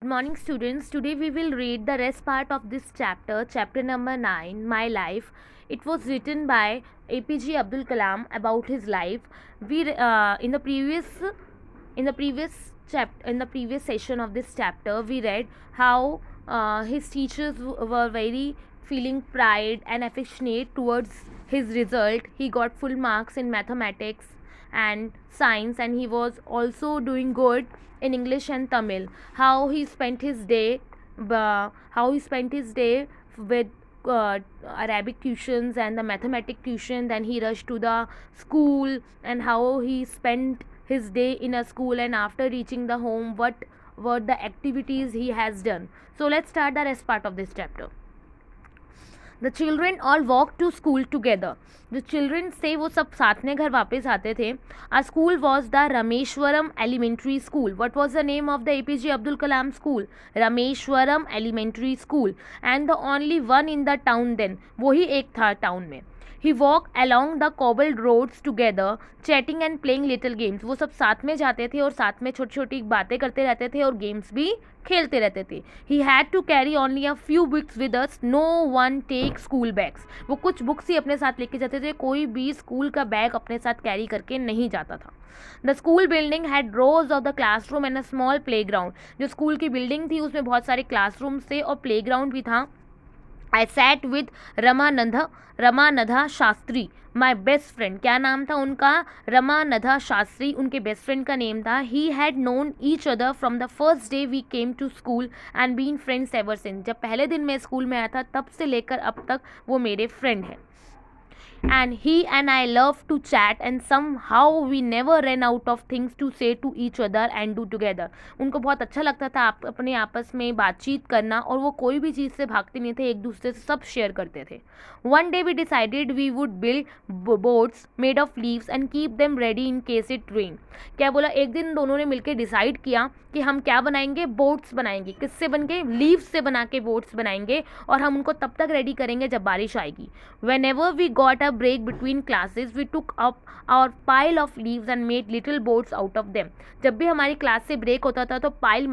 Good morning, students. Today we will read the rest part of this chapter, chapter number 9, My Life. It was written by APJ Abdul Kalam about his life. We in the previous session of this chapter, we read how his teachers were very feeling pride and affectionate towards his result. He got full marks in mathematics and science, and he was also doing good in English and Tamil. How he spent his day with Arabic tuitions and the mathematic tuition. Then he rushed to the school, and how he spent his day in a school, and after reaching the home, what were the activities he has done. So let's start the rest part of this chapter. The children all walked to school together. जो children से वो सब साथ में घर वापस आते थे. Our school was the Rameshwaram Elementary School. What was the name of the APJ Abdul Kalam school? Rameshwaram Elementary School. And the only one in the town then. वही एक था टाउन में. He walked along the cobbled roads together, chatting and playing little games. वो सब साथ में जाते थे और साथ में छोटी छोटी बातें करते रहते थे और गेम्स भी खेलते रहते थे. He had to carry only a few books with us. No one take school bags. वो कुछ बुक्स ही अपने साथ लेके जाते थे. कोई भी स्कूल का बैग अपने साथ कैरी करके नहीं जाता था. The school building had rows of the classroom and a small playground. जो स्कूल की बिल्डिंग थी उसमें बहुत सारे क्लासरूम्स थे और प्लेग्राउंड भी था. I sat with Ramanatha Shastri, my best friend. क्या नाम था उनका? रमानधा शास्त्री उनके बेस्ट फ्रेंड का नेम था. He had known each other from the first day we came to school and been friends ever since. जब पहले दिन मैं स्कूल में आया था तब से लेकर अब तक वो मेरे फ्रेंड हैं. And he and I love to chat, and somehow we never ran out of things to say to each other and do together. उनको बहुत अच्छा लगता था अपने आपस में बातचीत करना, और वो कोई भी चीज़ से भागते नहीं थे, एक दूसरे से सब शेयर करते थे. One day we decided we would build boats made of leaves and keep them ready in case it rained. क्या बोला? एक दिन दोनों ने मिलकर डिसाइड किया कि हम क्या बनाएंगे? बोट्स बनाएंगे. किससे बन के? लीव्स से बना के बोट्स बनाएंगे, और हम उनको तब तक रेडी करेंगे जब बारिश आएगी. Whenever we got a break between classes, we took up our pile of leaves and made little boats out of them. जब भी हमारी क्लास से ब्रेक होता था तो पाइल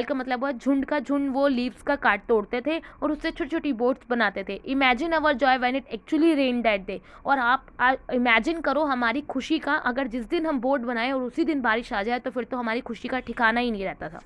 का मतलब हुआ झुंड का झुंड, वो लीव्स का काट तोड़ते थे और उससे छोटी छोटी बोट्स बनाते थे. Imagine our Joy when it actually rain that day. और आप इमेजिन करो हमारी खुशी का, अगर जिस दिन हम बोट बनाए और उसी दिन बारिश आ जाए तो फिर तो हमारी खुशी का ठिकाना ही नहीं रहता था.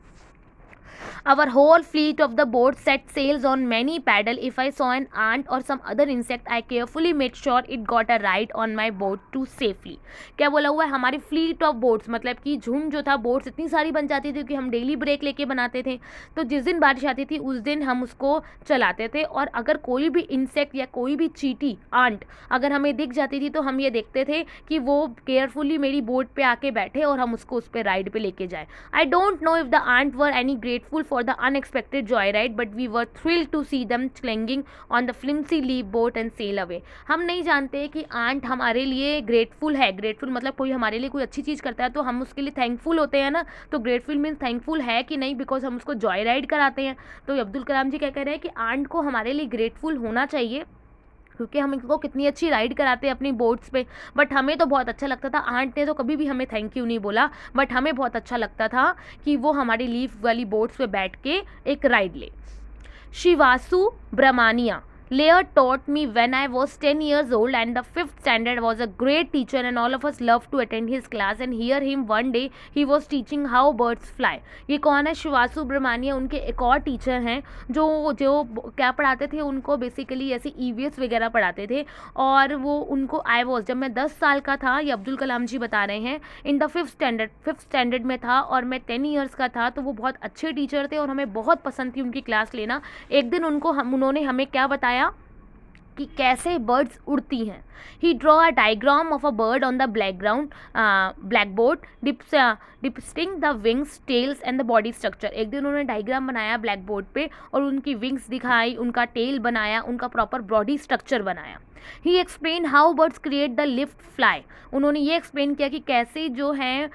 Our whole fleet of the boat set sails on many paddle. If I saw an ant or some other insect, I carefully made sure it got a ride on my boat to safely. क्या बोला हुआ है? हमारी fleet of boats, मतलब कि झुंड जो था, बोट्स इतनी सारी बन जाती थी कि हम डेली ब्रेक लेके बनाते थे. तो जिस दिन बारिश आती थी उस दिन हम उसको चलाते थे, और अगर कोई भी इंसेक्ट या कोई भी चींटी, आंट अगर हमें दिख जाती थी तो हम ये देखते थे कि वो केयरफुली मेरी बोट पे आके बैठे और हम उसको उस पर राइड पे लेके जाए. I don't know if the aunt were any grateful for the unexpected joyride, but we were thrilled to see them clinging on the flimsy leaf boat and sail away. हम नहीं जानते कि आंट हमारे लिए grateful है. Grateful मतलब कोई हमारे लिए कोई अच्छी चीज़ करता है तो हम उसके लिए थैंकफुल होते हैं ना. तो ग्रेटफुल मीन्स थैंकफुल है कि नहीं, बिकॉज हम उसको जॉय राइड कराते हैं. तो अब्दुल कलाम जी क्या कह रहे हैं कि आंट को हमारे लिए ग्रेटफुल होना चाहिए, क्योंकि हम इनको कितनी अच्छी राइड कराते हैं अपनी बोट्स पे. बट हमें तो बहुत अच्छा लगता था. आंट ने तो कभी भी हमें थैंक यू नहीं बोला, बट हमें बहुत अच्छा लगता था कि वो हमारी लीफ वाली बोट्स पे बैठ के एक राइड ले. शिवासु ब्रह्मानिया Lair taught me when I was 10 years old, and the 5th standard. Was a great teacher and all of us loved to attend his class and hear him. One day he was teaching how birds fly. ये कौन है? शिवासु ब्रह्मानिया. उनके एक और teacher हैं जो क्या पढ़ाते थे उनको, बेसिकली ऐसे EVS वगैरह पढ़ाते थे. और वो उनको जब मैं 10 साल का था, ये अब्दुल कलाम जी बता रहे हैं, इन द 5th स्टैंडर्ड में था और मैं 10 ईयर्स का था. तो वो बहुत अच्छे टीचर थे और हमें बहुत पसंद थी उनकी क्लास लेना. एक दिन उन्होंने हमें क्या बताया कि कैसे बर्ड्स उड़ती हैं. He draw a diagram of a bird on the blackboard depicting the wings, tails and the body structure. एक दिन उन्होंने डायग्राम बनाया ब्लैक बोर्ड पे और उनकी विंग्स दिखाई, उनका टेल बनाया, उनका प्रॉपर बॉडी स्ट्रक्चर बनाया. He explained how birds create the lift fly. उन्होंने ये एक्सप्लेन किया कि कैसे जो हैं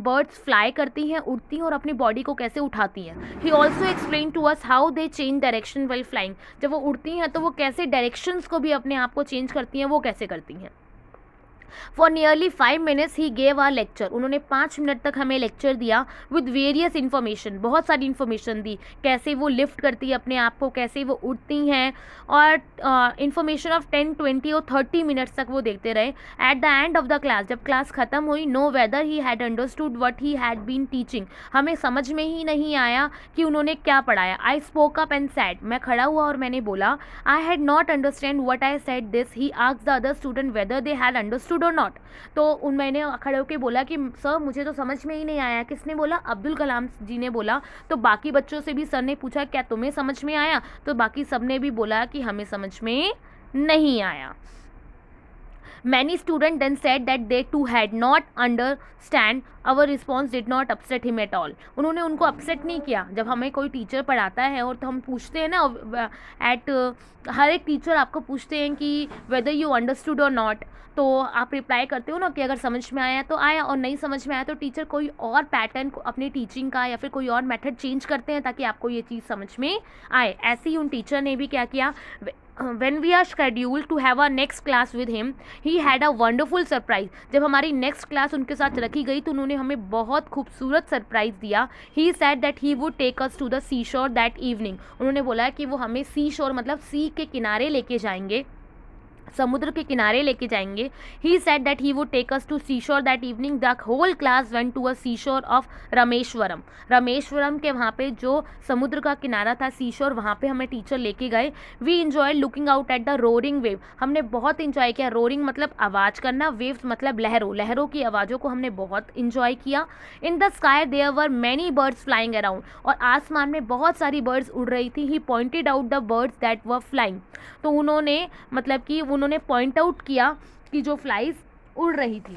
बर्ड्स फ्लाई करती हैं, उड़ती हैं और अपनी बॉडी को कैसे उठाती हैं. He also explained to us how they change direction while flying. जब वो उड़ती हैं तो वो कैसे डायरेक्शंस को भी अपने आप को चेंज करती हैं, वो कैसे करती हैं. For nearly 5 minutes he gave are lecture, उन्होंने 5 मिनट तक हमें लेक्चर दिया विद वेरियस इन्फॉर्मेशन, बहुत सारी इन्फॉर्मेशन दी, कैसे वो लिफ्ट करती है अपने आप को, कैसे वो उठती हैं, और इन्फॉर्मेशन ऑफ 10, 20 और 30 मिनट्स तक वो देखते रहे. At the end of the class, जब क्लास खत्म हुई, know whether he had understood what he had been teaching, हमें समझ में ही नहीं आया कि उन्होंने क्या पढ़ाया. I spoke up and sad, मैं खड़ा हुआ और मैंने बोला, I had not understand what I said this. He asked the other student whether they had understood और नॉट. तो मैंने खड़े होकर बोला कि सर मुझे तो समझ में ही नहीं आया. किसने बोला? अब्दुल कलाम जी ने बोला. तो बाकी बच्चों से भी सर ने पूछा क्या तुम्हें समझ में आया, तो बाकी सब ने भी बोला कि हमें समझ में नहीं आया. Many students then said that they too had not understand. Our response did not upset him at all. उन्होंने उनको अपसेट नहीं किया. जब हमें कोई टीचर पढ़ाता है और तो हम पूछते हैं ना, हर एक टीचर आपको पूछते हैं कि वेदर यू अंडरस्टूड और नॉट, तो आप रिप्लाई करते हो ना कि अगर समझ में आया तो आया और नहीं समझ में आया तो टीचर कोई और पैटर्न अपनी टीचिंग का या फिर कोई और मेथड चेंज करते हैं ताकि आपको ये चीज़ समझ में आए. ऐसे ही उन टीचर ने भी क्या किया. When we are scheduled to have our next class with him, he had a wonderful surprise. जब हमारी नेक्स्ट क्लास उनके साथ रखी गई तो उन्होंने हमें बहुत खूबसूरत सरप्राइज़ दिया. He said that he would take us to the seashore that evening. उन्होंने बोला कि वो हमें सी शोर मतलब सी के किनारे लेके जाएंगे, समुद्र के किनारे लेके जाएंगे. He said that he would take us to seashore that evening. The whole class went to a seashore of Rameswaram. Rameswaram के वहाँ पे जो समुद्र का किनारा था सीशोर, वहाँ पे हमें टीचर लेके गए. We enjoy looking out at the roaring wave. हमने बहुत इंजॉय किया. रोरिंग मतलब आवाज़ करना, वेव्स मतलब लहरों, लहरों की आवाज़ों को हमने बहुत इंजॉय किया. In the sky there were many birds flying around. और आसमान में बहुत सारी बर्ड्स उड़ रही थी. He pointed out the birds that were flying. तो उन्होंने मतलब कि उन्होंने पॉइंट आउट किया कि जो फ्लाइज उड़ रही थी.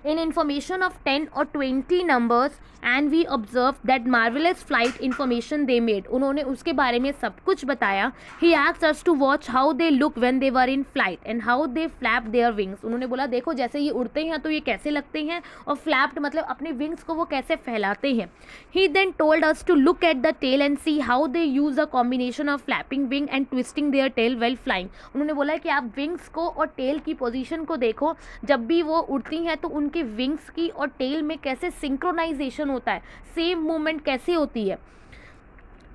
इन इंफॉर्मेशन ऑफ 10 और 20 numbers and we observe that marvellous flight information they made. उन्होंने उसके बारे में सब कुछ बताया. He asked us to watch how they look when they were in flight and how they flap their wings. उन्होंने बोला देखो जैसे ये उड़ते हैं तो ये कैसे लगते हैं, और फ्लैप्ड मतलब अपने विंग्स को वो कैसे फैलाते हैं. He then told us to look at the tail and see how they use a combination of flapping wing and twisting their tail while flying. उन्होंने बोला कि आप विंग्स को और टेल की पोजीशन को देखो, जब भी वो उड़ती हैं तो उनके विंग्स की और टेल में कैसे सिंक्रोनाइजेशन होता है, सेम मूवमेंट कैसे होती है.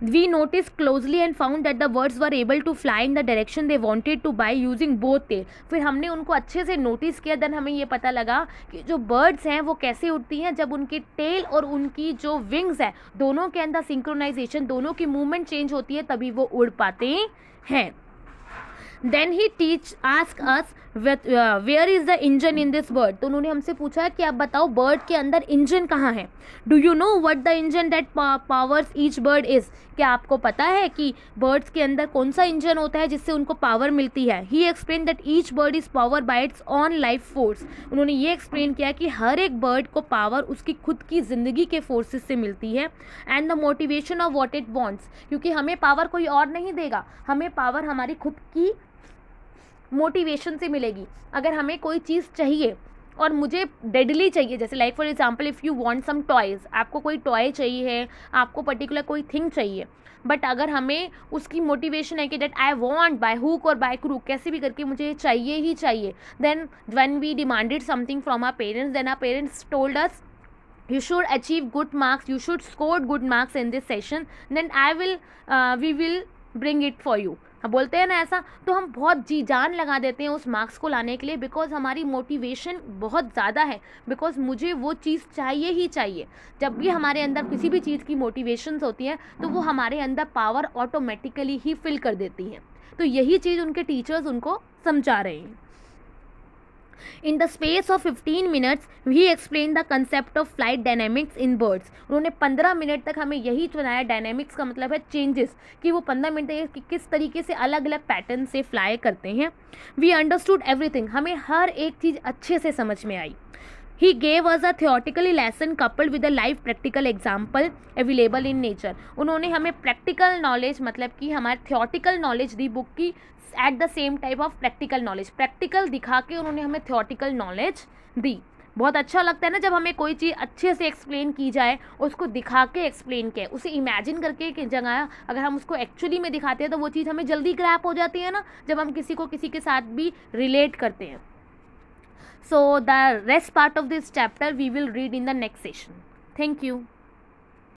We noticed closely and found that the birds were able to fly in the direction they wanted to by using both tail. फिर हमने उनको अच्छे से नोटिस किया. देन हमें ये पता लगा कि जो बर्ड्स हैं वो कैसे उड़ती हैं, जब उनकी टेल और उनकी जो विंग्स है दोनों के अंदर सिंक्रोनाइजेशन, दोनों की मूवमेंट चेंज होती है, तभी वो उड़ पाते हैं. Then he ask us where is the engine in this bird. तो उन्होंने हमसे पूछा कि आप बताओ बर्ड के अंदर इंजन कहाँ है. Do you know what the engine that powers each bird is. क्या आपको पता है कि बर्ड्स के अंदर कौन सा इंजन होता है जिससे उनको पावर मिलती है. He explain that each bird is power by its own life force. उन्होंने ये एक्सप्लेन किया कि हर एक बर्ड को पावर उसकी खुद की ज़िंदगी के फोर्सेस से मिलती है. And the motivation of what it wants. क्योंकि हमें पावर कोई और नहीं देगा, हमें पावर हमारी खुद की मोटिवेशन से मिलेगी. अगर हमें कोई चीज़ चाहिए और मुझे डेडली चाहिए, जैसे like for example if you want some toys, आपको कोई टॉय चाहिए है, आपको पर्टिकुलर कोई थिंग चाहिए, बट अगर हमें उसकी मोटिवेशन है कि that I want by hook और बाय क्रूक, कैसे भी करके मुझे चाहिए ही चाहिए, then when we demanded something from our parents, then our parents told us you should achieve good marks, you should score good marks in this session, then we will bring it for you. हम बोलते हैं ना ऐसा, तो हम बहुत जी जान लगा देते हैं उस मार्क्स को लाने के लिए, बिकॉज हमारी मोटिवेशन बहुत ज़्यादा है, बिकॉज मुझे वो चीज़ चाहिए ही चाहिए. जब भी हमारे अंदर किसी भी चीज़ की मोटिवेशंस होती हैं तो वो हमारे अंदर पावर ऑटोमेटिकली ही फिल कर देती हैं. तो यही चीज़ उनके टीचर्स उनको समझा रहे हैं. In the space of 15 minutes, he explained the concept of flight dynamics in birds. उन्होंने 15 मिनट तक हमें यही सुनाया. डायनेमिक्स का मतलब है चेंजेस, कि वो 15 मिनट तक कि किस तरीके से अलग अलग पैटर्न से फ्लाई करते हैं. We understood everything. हमें हर एक चीज़ अच्छे से समझ में आई. He gave us a theoretical lesson coupled with a live practical example available in nature. उन्होंने हमें प्रैक्टिकल नॉलेज मतलब कि हमारे थियोटिकल नॉलेज दी बुक की, at the same type of practical knowledge. Practical दिखा के उन्होंने हमें थियोटिकल नॉलेज दी. बहुत अच्छा लगता है ना जब हमें कोई चीज़ अच्छे से एक्सप्लेन की जाए, उसको दिखा के एक्सप्लेन किया, उसे इमेजिन करके की जगह अगर हम उसको एक्चुअली में दिखाते हैं तो वो चीज़ हमें जल्दी ग्रैप हो जाती है ना, जब हम किसी को किसी के साथ भी रिलेट करते हैं. So the rest part of this chapter we will read in the next session. Thank you.